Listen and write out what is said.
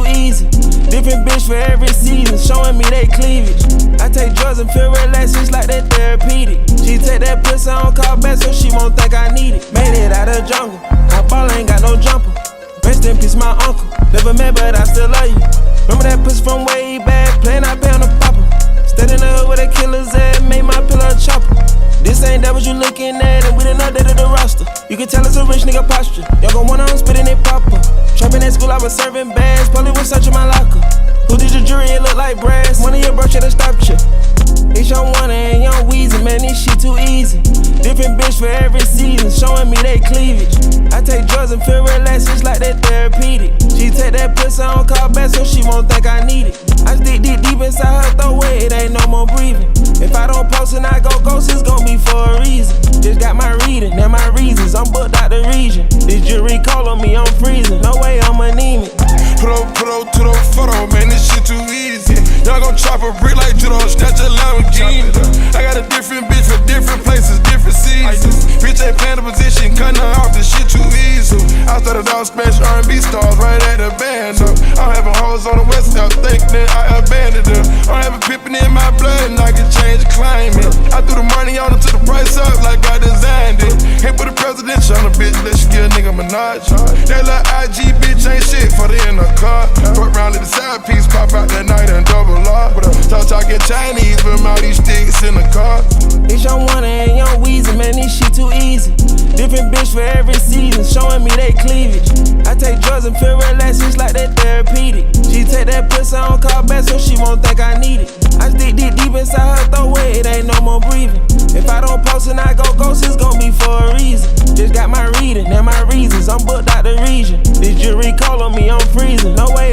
easy. Different bitch for every season, showing me they cleavage. I take drugs and feel relaxed, it's like that therapeutic. She take that pussy on call back so she won't think I need it. Made it out of jungle, my ball ain't got no jumper. Rest in peace, my uncle. Never met, but I still love you. Remember that pussy from way back, playing I pay on the popper. Stayed in the hood with a killer's ass, made my pillow a chopper. This ain't that what you looking at, and we done updated the roster. You can tell it's a rich nigga posture. Y'all gon' want on spitting it popper. Trapping at school, I was serving bags. Polly was searching my locker. Who did your jury? It look like brass. One of your bro should've stopped you. It's Young Wonder and Young Weezy, man, this shit too easy. Different bitch for every season, showing me they cleavage. I take drugs and feel relaxed, it's like that therapeutic. She take that pussy on call back so she won't think I need it. I stick deep inside her throat where it ain't no more breathing. If I don't post and I go ghost, it's gon' be for a reason. Just got my reading and my reasons, I'm booked out the region. This jury call on me, I'm freezing, no way I'm anemic. Put up to the photo, man, this shit too easy. Y'all gon' chop a brick like judo, snatch a Lamborghini. I got a different bitch for different places, different seasons. Bitch ain't playing the position, cutting her off, this shit too easy. I started off smash R&B stars right at the band up. I'm having hoes on the west south, thinking I abandoned them. I'm having pippin' in my blood and I can change climate. I threw the money on her to the price up like I designed it. Ain't put a presidential on a bitch, let she get a nigga Minaj. That little IG bitch ain't shit for the in the car. Fuck round, let the side piece pop out that night and double R. Talking Chinese with all these sticks in the car. It's Young Wonder and Young Weezy, man, this shit too easy. Different bitch for every season, showing me they cleavage. I take drugs and feel relaxed, it's like that therapeutic. She take that pussy on call back so she won't think I need it. I stick deep inside her throat where it ain't no more breathing. If I don't post and I go ghost, it's gon' be for a reason. Just got my reading and my reasons, I'm booked out the region. This jury call on me, I'm freezing, no way